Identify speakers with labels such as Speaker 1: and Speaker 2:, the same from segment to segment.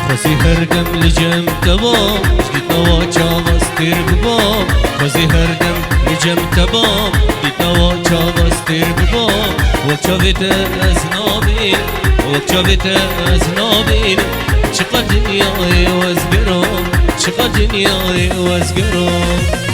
Speaker 1: خوزی هردم لجم تبام جدید نواچا وستر ببام خوزی هردم لجم تبام جدید نواچا وستر ببام وكشافت أزنابين وكشافت أزنابين شقا دنياي وازقرهم شقا دنياي وازقرهم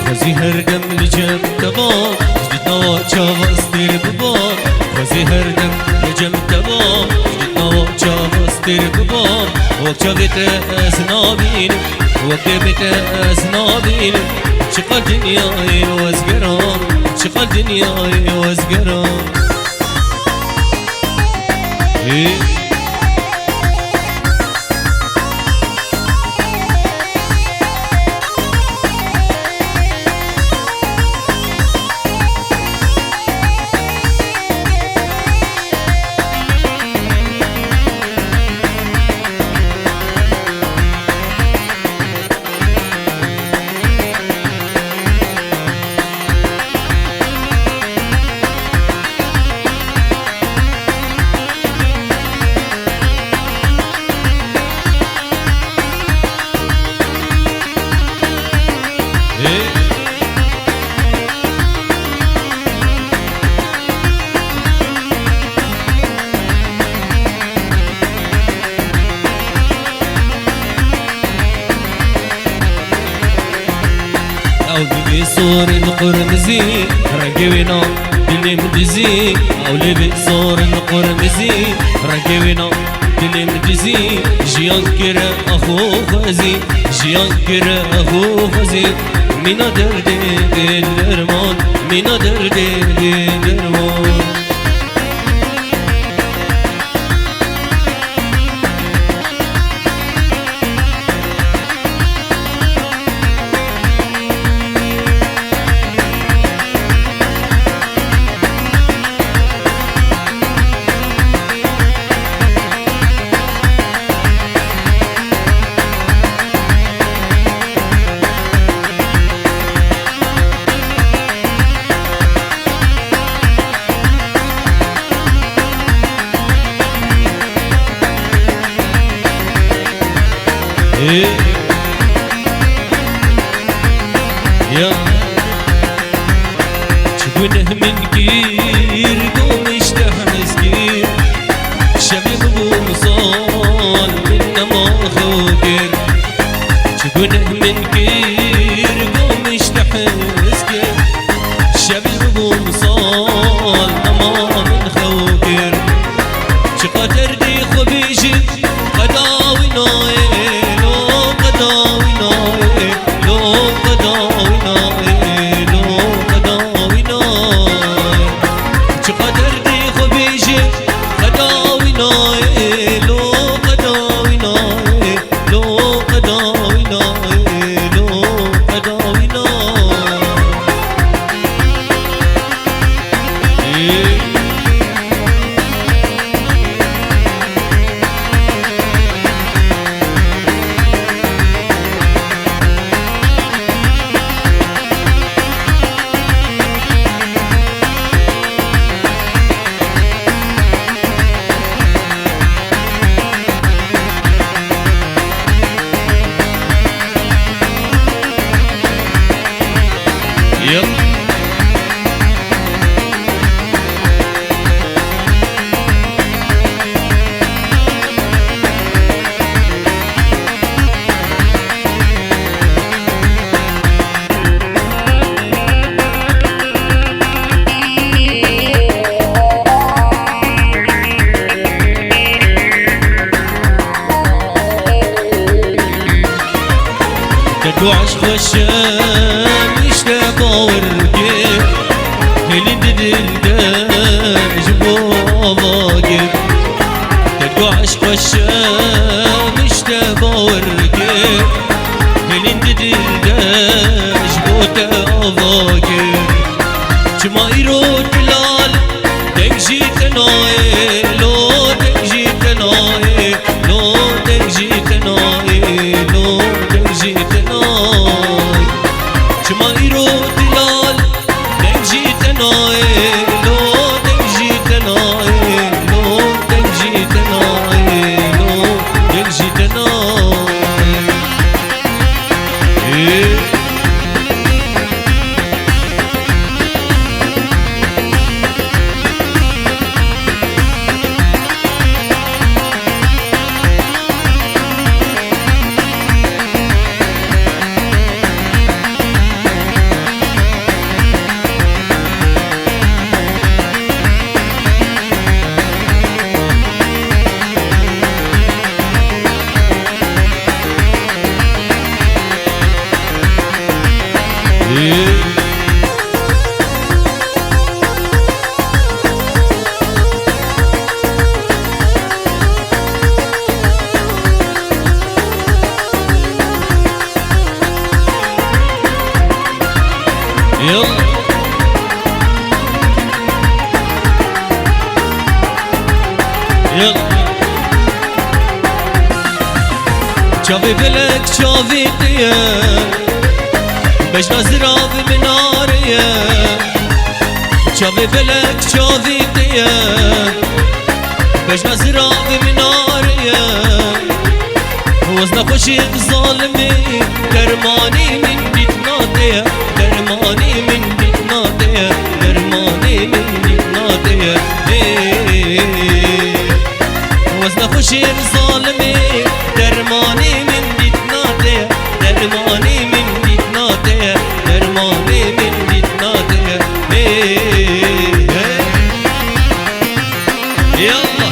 Speaker 1: خوزی هردم لجم تبام جدید نواچا وستر ببام خوزی هردم لجم تبام جدید نواچا وستر ببام وكشافت أزنابين وكشافت أزنابين شقا دنياي وازقرهم شقا دنياي وازقرهم أولي بصور القرمزي رقيونا دلي مجزي أولي بصور القرمزي رقيونا دلي مجزي جيان كرا أخو خزي جيان كرا أخو خزي مينا دردي بالرمان مينا دردي بالرمان يا شبنه من كير قوم اشتح مسكير شبيه بوصال من ما خوكر شبنه من كير قوم اشتح مسكير شبيه بوصال ما من خوكر شقدر دي خبيشت قداوي نايل تدو عشق الشام يشتباور كيف هلين دلقاش بوضاقر تدو عشق الشام يشتباور كيف هلين دلقاش بوضاقر جما يرود بلال دنجي تناي لو دنجي تناي لو دنجي تناي لو دنجي تناي جما يرود بلال دنجي تناي لو دنجي تناي لو دنجي تناي لو دنجي تناي شافي بلك شافي ديا باش نزرع بمناريا شافي بلك شافي ديا باش نزرع بمناريا وزنا خوشي ظالمي درماني من ديتنا ديا درماني من ديتنا ديا درماني من ديتنا ديا وزنا خوشي ظالمي درماني من ديتنا ديا درماني من ديتنا ديا درماني من ديتنا ديا يلا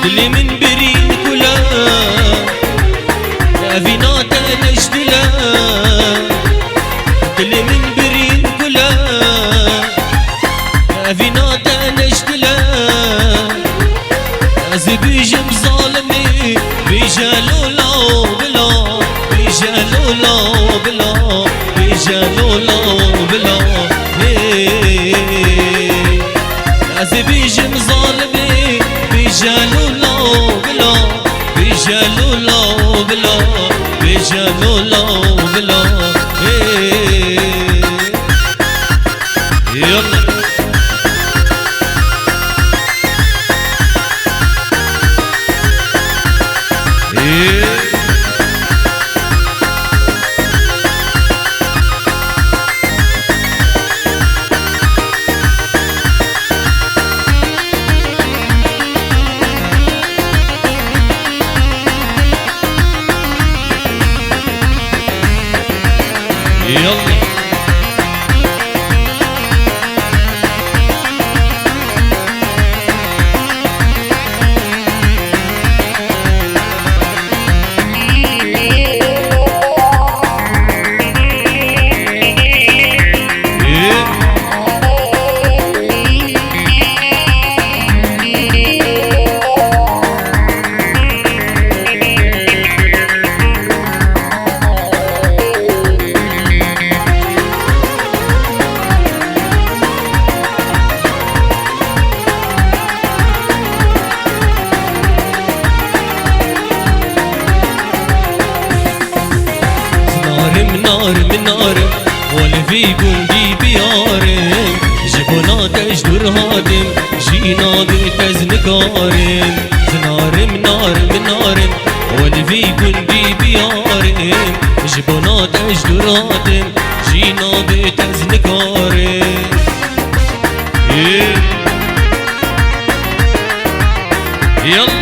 Speaker 1: دلي من برين كلا فينا تنجدلا دلي من برين كلا فينا تنجدلا زبيجم ظالمي بيجالو لا بلا بيجالو لا بلا بيجالو لا بلا زبيجم ظالمي بيجالو لا بلا بيجالو لا بلا بيجالو لا بلا يلا يلا منار ولا فيكم دي بيارم جبنا تجدر هادم جينا بتزنك نكارم زنارم نارم نارم والفي قلبي بيارم جبنات اجدراتم جينا بيت از نكارم يلا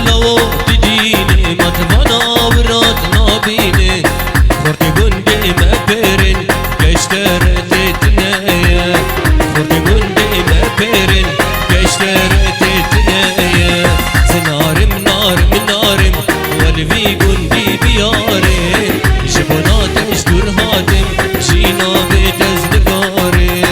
Speaker 1: لو تجيني ما تفنا ورات نابيني خورت قندي ما بيرن كشترت تنايا خورت قندي ما بيرن كشترت تنايا سنارم نارم نارم والفي قندي بيارم جبنات اشدر هاتم جينا بيت ازدقارم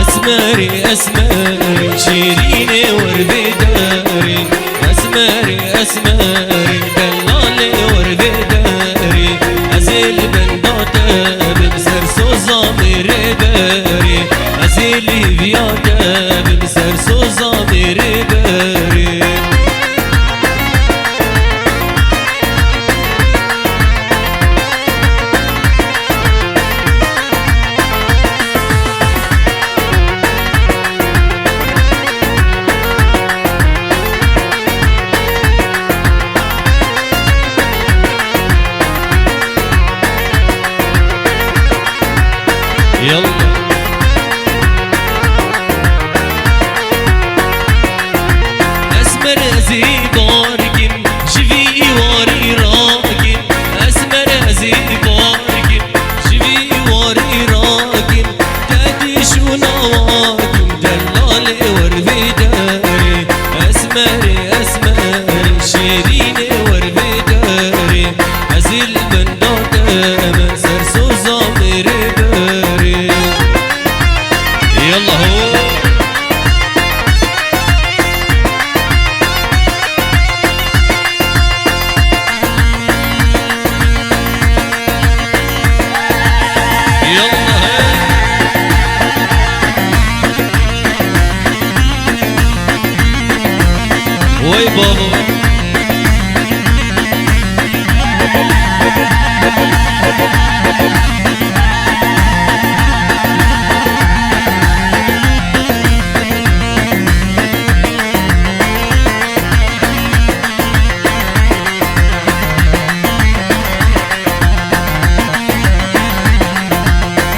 Speaker 1: أسمري أسمري شيريني وربداري أسمري أسمري دلالي وربداري أزيل من دوتا بمسر سوزا ميري باري أزيلي بياتا بمسر سوزا ميري باري يلا أسمر زيباركم شفي واري راكم أسمر زيباركم شفي واري راكم تادي شو نواكم دلالي وربداري أسمر أسمر شيريني وربداري أزيل بندوتا مسر سوزا مرباري يلا هو يلا وي بابا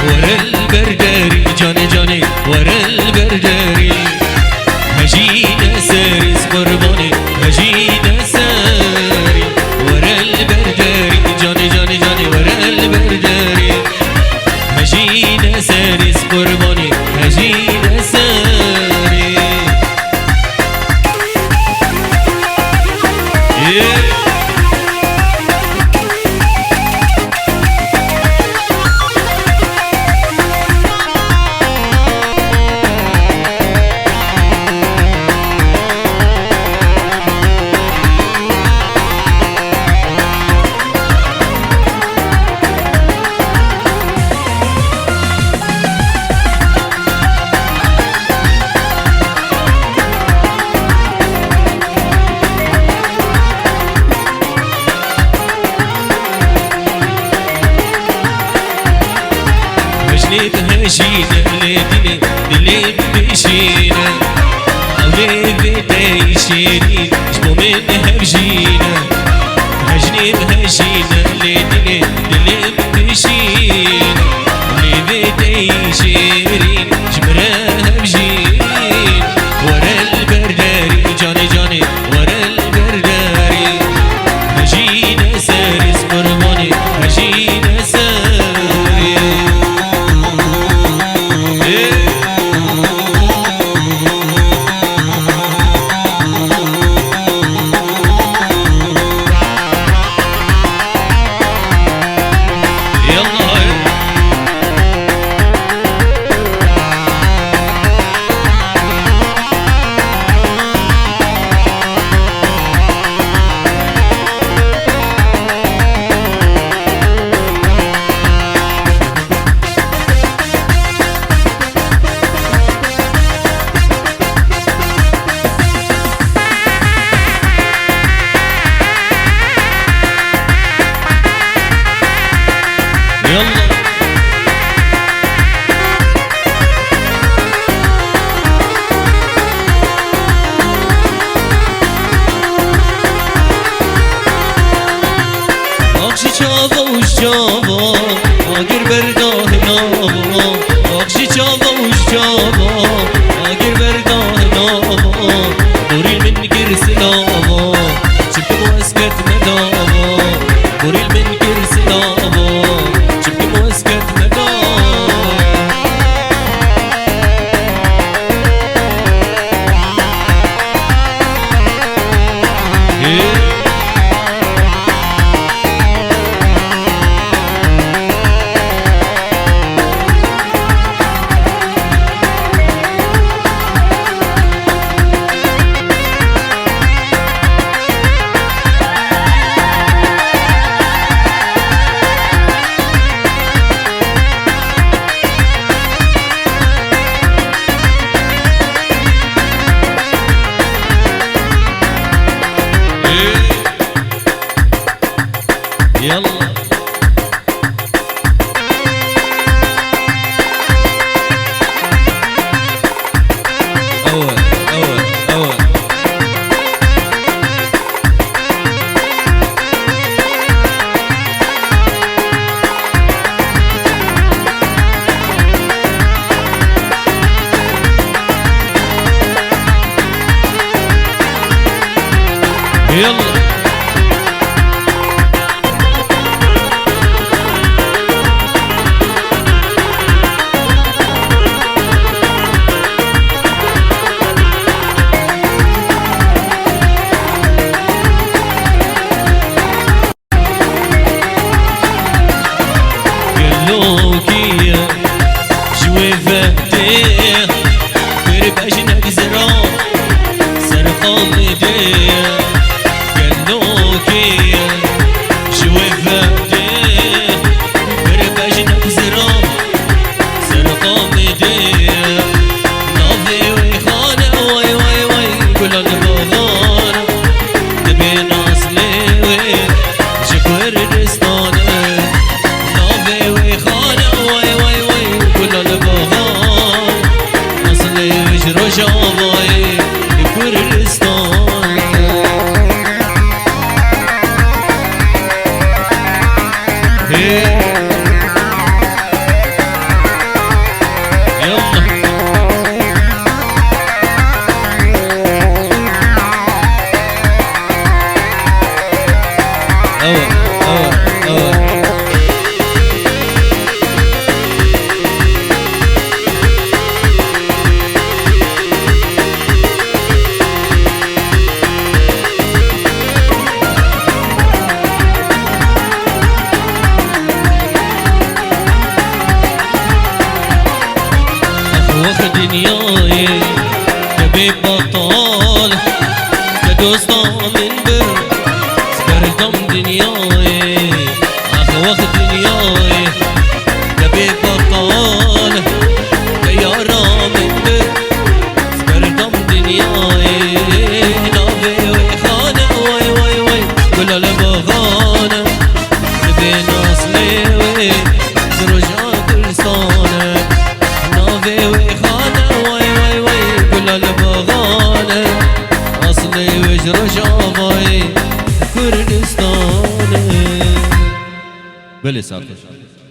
Speaker 1: ورا البرداري جاني جاني ورا البرداري هجينا سارس قرباني هجينا دلي بهجينا لدني دلي بشينا أولي بيتي شيرين جبو منها بجينا هجني بهجينا لدني دلي بشينا أولي بيتي شيرين جبراها بجينا ورا البرداري جاني جاني ورا البرداري هجينا ساري سمرماني هجينا ساري جابا اگر برگاه نابا آخشی جابا وش جابا اگر برگاه نابا بوریل من گرس نابا چبک موسکت ندابا بوریل من گرس نابا چبک موسکت ندابا يلا أول أول أول يلا لوكيا جوي فاتير برباش نكزران سرقام ايديا لوكيا جوي فاتير برباش نكزران سرقام ايديا نافي ويخانة واي واي واي كل البغانة نبي ناصلي وي جكور رستانة رجاوي كردستان يلا أول أول أول واخد دنياي كبيب بطال كدوستان من بر سكردم دنياي واخد دنياي كبيب بطال كيارا من بر سكردم دنياي نافي ويخانة واي واي واي كل البغانة نبي ناصلي وي زرجان كرستانة
Speaker 2: الصلاة والسلام.